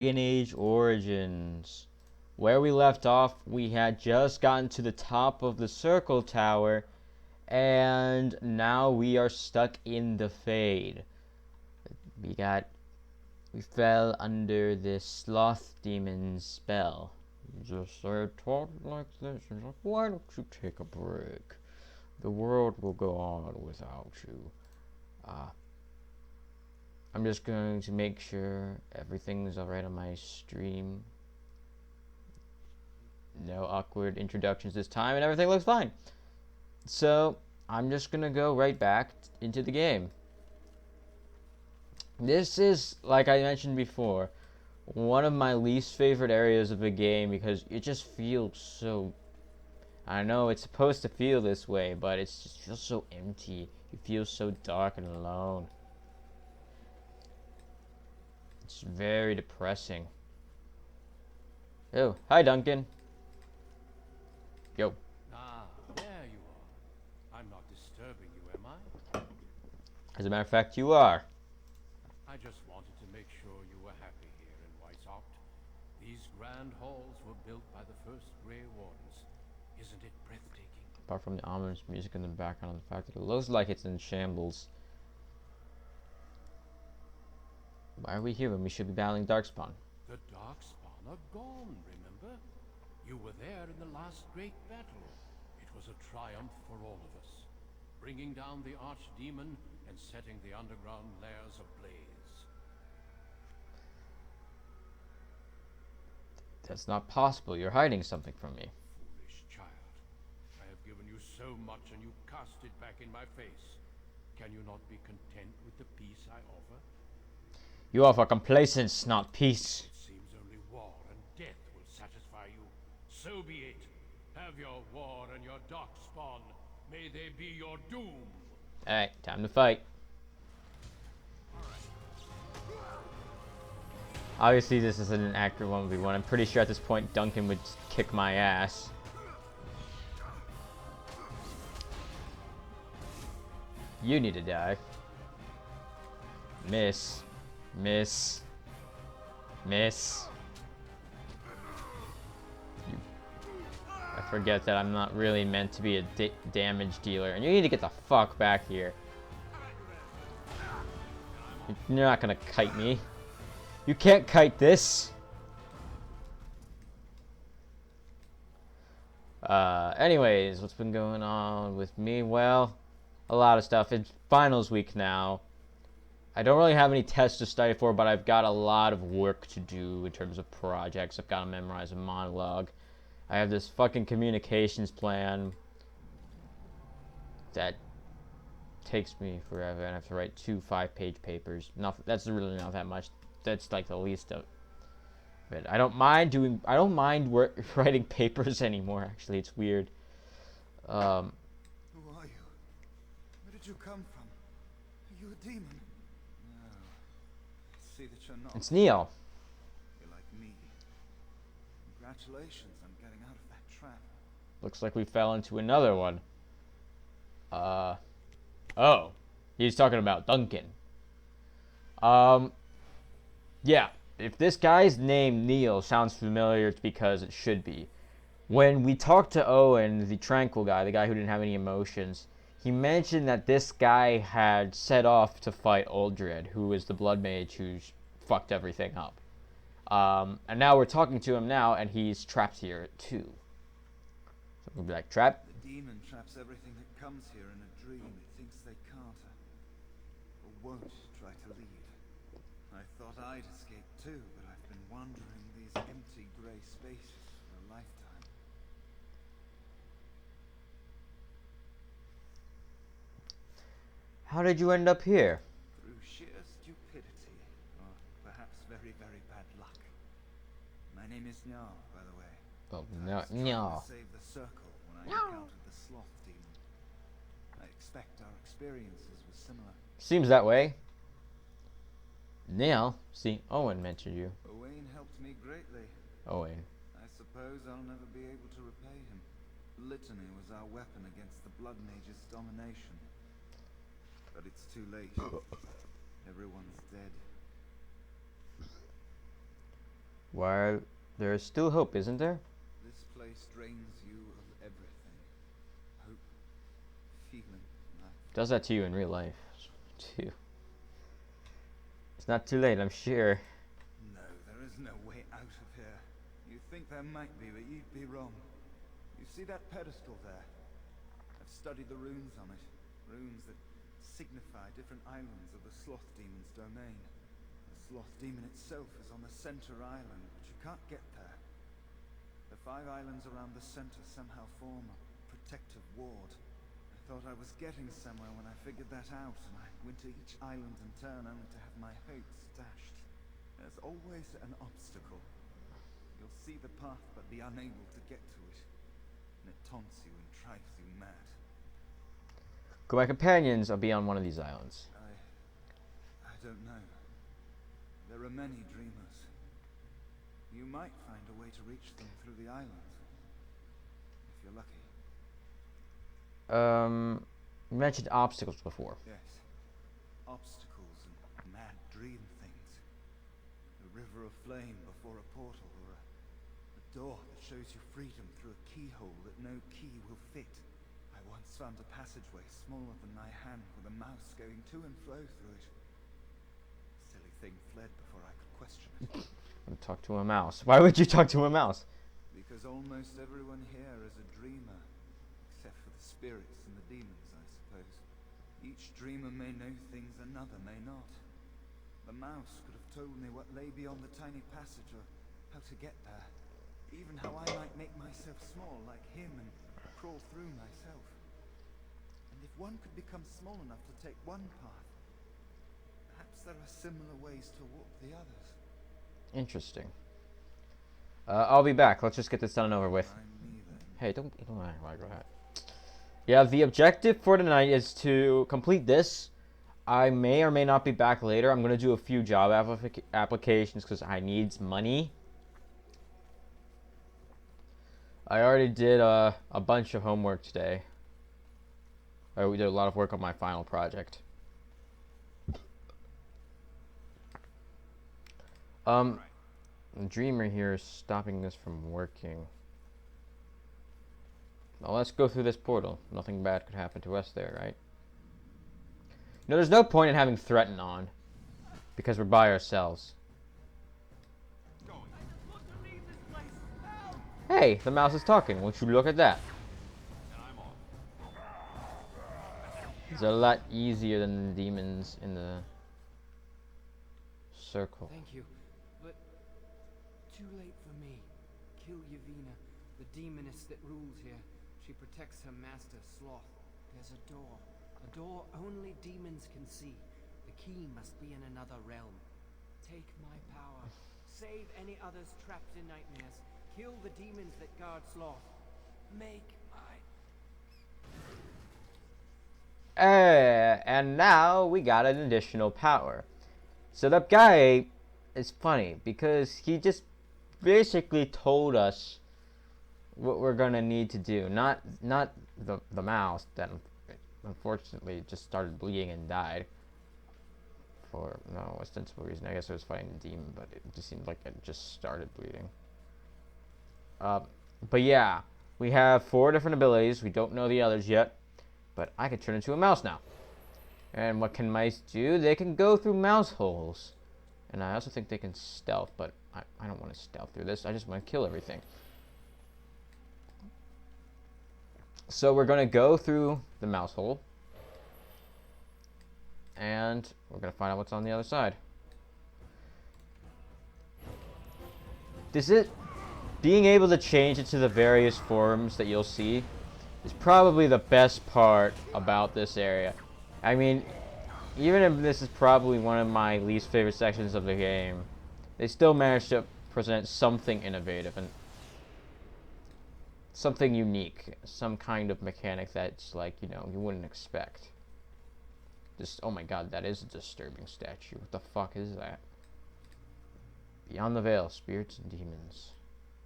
Dragon Age Origins. Where we left off, we had just gotten to the top of the circle tower, and now we are stuck in the Fade. We fell under this sloth demon's spell. Just talk like this, and like, why don't you take a break? The world will go on without you. I'm just going to make sure everything's alright on my stream. No awkward introductions this time, and everything looks fine. So, I'm just gonna go right back into the game. This is, like I mentioned before, one of my least favorite areas of the game because it just feels so... I know it's supposed to feel this way, but it just feels so empty. You feel so dark and alone. It's very depressing. Oh, hi Duncan. Yo. Ah, there you are. I'm not disturbing you, am I? As a matter of fact, you are. I just wanted to make sure you were happy here in Weishaupt. These grand halls were built by the first Grey Wardens. Isn't it breathtaking? Apart from the ominous music in the background and the fact that it looks like it's in shambles. Why are we here when we should be battling Darkspawn? The Darkspawn are gone, remember? You were there in the last great battle. It was a triumph for all of us, bringing down the Archdemon and setting the underground lairs ablaze. That's not possible. You're hiding something from me. Foolish child. I have given you so much and you cast it back in my face. Can you not be content with the peace I offer? You offer complacence, not peace. It seems only war and death will satisfy you. So be it. Have your war and your Darkspawn. May they be your doom. Alright, time to fight. Obviously, this isn't an accurate 1v1. I'm pretty sure at this point Duncan would kick my ass. You need to die. Miss. Miss. Miss. I forget that I'm not really meant to be a damage dealer. And you need to get the fuck back here. You're not gonna kite me. You can't kite this. Anyways, what's been going on with me? Well, a lot of stuff. It's finals week now. I don't really have any tests to study for, but I've got a lot of work to do in terms of projects. I've got to memorize a monologue. I have this fucking communications plan that takes me forever, and I have to write 2 5-page papers. That's really not that much. That's like the least of it. I don't mind writing papers anymore. Actually, it's weird. Who are you? Where did you come from? Are you a demon? No. I see that you're not. It's Neil. You're like me. Congratulations on getting out of that trap. Looks like we fell into another one. Oh, he's talking about Duncan. Yeah, if this guy's name Neil sounds familiar, it's because it should be. When we talked to Owen, the tranquil guy, the guy who didn't have any emotions, he mentioned that this guy had set off to fight Uldred, who was the blood mage who's fucked everything up. And now we're talking to him now, and he's trapped here too. So we'll be like, trapped? The demon traps everything that comes here in a dream it thinks they can't or won't try to leave. I thought I'd escape too, but I've been wandering these empty grey spaces for a lifetime. How did you end up here? Through sheer stupidity, or perhaps very, very bad luck. My name is Njal, by the way. Oh, I was trying no. to save the circle when I encountered the sloth demon. I expect our experiences were similar. Seems that way. Neil, see, Owen mentioned you. Owain helped me greatly. Owen. I suppose I'll never be able to repay him. Litany was our weapon against the Blood Mage's domination. But it's too late. Everyone's dead. While there is still hope, isn't there? This place drains you of everything. Hope, feeling, life. Does that to you in real life, too. It's not too late, I'm sure. No, there is no way out of here. You think there might be, but you'd be wrong. You see that pedestal there? I've studied the runes on it. Runes that signify different islands of the Sloth Demon's domain. The Sloth Demon itself is on the center island, but you can't get there. The 5 islands around the center somehow form a protective ward. I thought I was getting somewhere when I figured that out, and I went to each island in turn only to have my hopes dashed. There's always an obstacle. You'll see the path but be unable to get to it, and it taunts you and drives you mad. Could my companions be on one of these islands? I don't know. There are many dreamers. You might find a way to reach them through the islands, if you're lucky. You mentioned obstacles before. Yes. Obstacles and mad dream things. A river of flame before a portal, or a door that shows you freedom through a keyhole that no key will fit. I once found a passageway smaller than my hand with a mouse going to and fro through it. The silly thing fled before I could question it. Talk to a mouse. Why would you talk to a mouse? Because almost everyone here is a dreamer, except for the spirits and the demons, I suppose. Each dreamer may know things another may not. The mouse could have told me what lay beyond the tiny passage, or how to get there. Even how I might make myself small like him and crawl through myself. And if one could become small enough to take one path, perhaps there are similar ways to walk the others. Interesting. I'll be back. Let's just get this done and over with. I'm neither. Hey, don't worry, go ahead. Yeah, the objective for tonight is to complete this. I may or may not be back later. I'm going to do a few job applications because I need money. I already did a bunch of homework today. We did a lot of work on my final project. The dreamer here is stopping this from working. Well, let's go through this portal. Nothing bad could happen to us there, right? You know, there's no point in having threaten on, because we're by ourselves. Hey, the mouse is talking. Won't you look at that? It's a lot easier than the demons in the circle. Thank you, but too late for me. Kill Yevina, the demoness that rules here. She protects her master, Sloth. There's a door only demons can see. The key must be in another realm. Take my power. Save any others trapped in nightmares. Kill the demons that guard Sloth. Make my... And now we got an additional power. So that guy is funny because he just basically told us what we're gonna need to do. Not the mouse that unfortunately just started bleeding and died for no ostensible reason. I guess it was fighting the demon, but it just seemed like it just started bleeding. But yeah, we have 4 different abilities. We don't know the others yet, but I can turn into a mouse now. And what can mice do? They can go through mouse holes. And I also think they can stealth, but I don't want to stealth through this. I just want to kill everything. So we're going to go through the mouse hole. And we're going to find out what's on the other side. Being able to change it to the various forms that you'll see is probably the best part about this area. I mean, even if this is probably one of my least favorite sections of the game, they still managed to present something innovative and something unique, some kind of mechanic that's like, you know, you wouldn't expect. Just, oh my god, that is a disturbing statue. What the fuck is that? Beyond the Veil, Spirits and Demons.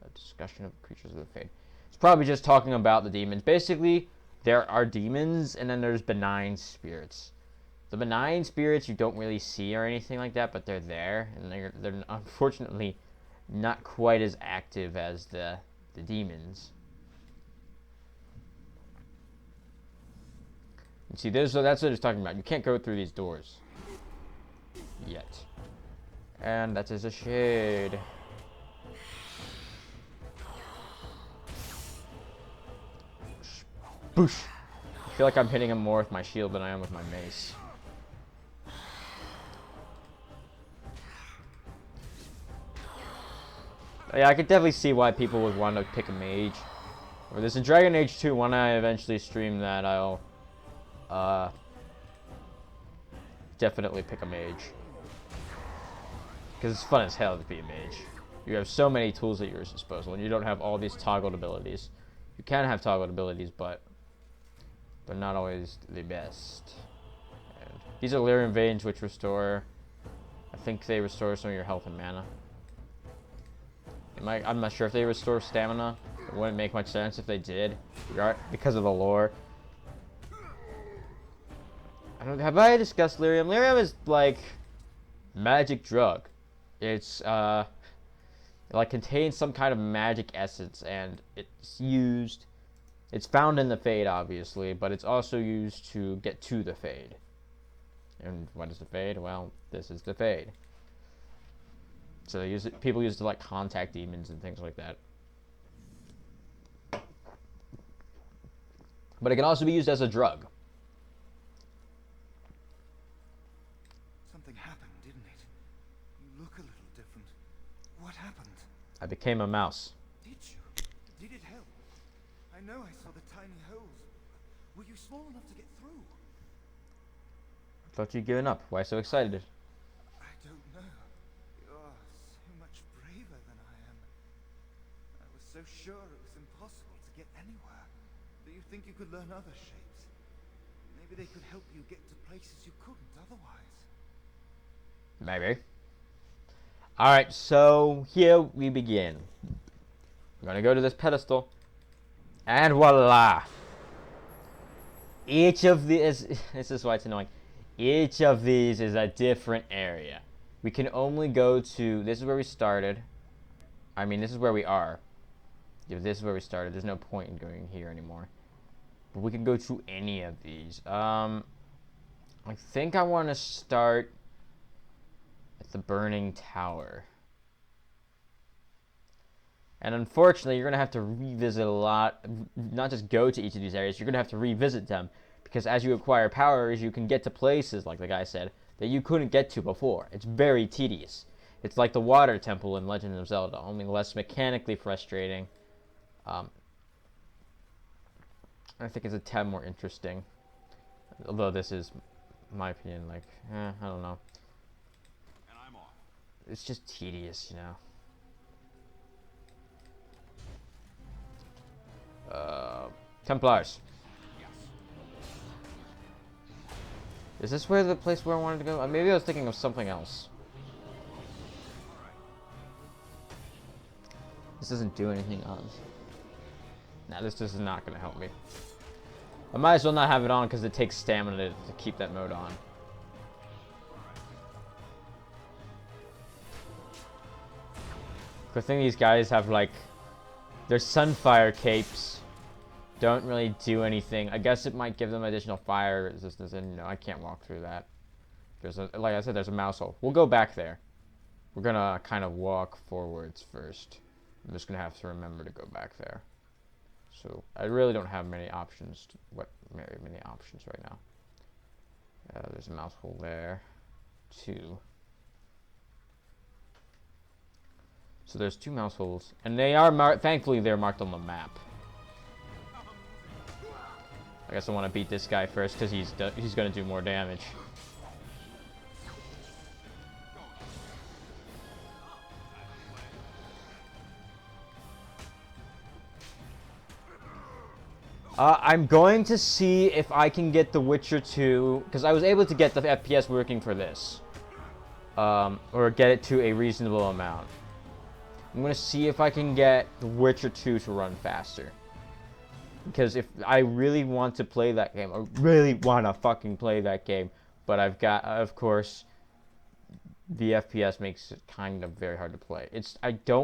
A discussion of creatures of the fade. It's probably just talking about the demons. Basically, there are demons, and then there's benign spirits. The benign spirits you don't really see or anything like that, but they're there, and they're unfortunately not quite as active as the demons. You see, that's what it's talking about. You can't go through these doors yet, and that is a shade. Boosh! I feel like I'm hitting him more with my shield than I am with my mace. Yeah, I could definitely see why people would want to pick a mage. Or there's a Dragon Age 2, when I eventually stream that, I'll definitely pick a mage. Because it's fun as hell to be a mage. You have so many tools at your disposal, and you don't have all these toggled abilities. You can have toggled abilities, but they're not always the best. And these are Lyrium Veins, which restore... I think they restore some of your health and mana. I'm not sure if they restore stamina. It wouldn't make much sense if they did, because of the lore. Have I discussed Lyrium? Lyrium is like magic drug. It's it like contains some kind of magic essence, and it's found in the Fade, obviously, but it's also used to get to the Fade. And what is the Fade? Well, this is the Fade. So they use it, people use it to like contact demons and things like that. But it can also be used as a drug. Something happened, didn't it? You look a little different. What happened? I became a mouse. Did you? Did it help? I know I saw the tiny holes. Were you small enough to get through? I thought you'd given up. Why so excited? I don't know. You're so much braver than I am. I was so sure it was impossible to get anywhere. Do you think you could learn other shapes? Maybe they could help you get to places you couldn't otherwise. Maybe. Alright, so here we begin. I'm gonna go to this pedestal. And voila! Each of these... This is why it's annoying. Each of these is a different area. We can only go to... This is where we started. I mean, this is where we are. If this is where we started, there's no point in going here anymore. But we can go to any of these. I think I want to start at the Burning Tower. And unfortunately, you're going to have to revisit a lot. Not just go to each of these areas. You're going to have to revisit them. Because as you acquire powers, you can get to places, like the guy said, that you couldn't get to before. It's very tedious. It's like the Water Temple in Legend of Zelda, only less mechanically frustrating. I think it's a tad more interesting. Although this is, in my opinion, like, I don't know. And I'm off. It's just tedious, you know. Templars. Yes. Is this where the place where I wanted to go? Maybe I was thinking of something else. This doesn't do anything on. Nah, this is not going to help me. I might as well not have it on because it takes stamina to keep that mode on. Good thing these guys have, like, their Sunfire capes don't really do anything. I guess it might give them additional fire resistance, and no, I can't walk through that. There's a, like I said, there's a mouse hole. We'll go back there. We're gonna kind of walk forwards first. I'm just gonna have to remember to go back there. So I really don't have many options. Many options right now. There's a mouse hole there. 2. So there's 2 mouse holes, and they are thankfully they're marked on the map. I guess I want to beat this guy first because he's gonna do more damage. I'm going to see if I can get The Witcher 2, because I was able to get the FPS working for this, or get it to a reasonable amount. I'm going to see if I can get The Witcher 2 to run faster. Because if I really want to play that game, I really want to fucking play that game, but I've got, of course, the FPS makes it kind of very hard to play. I don't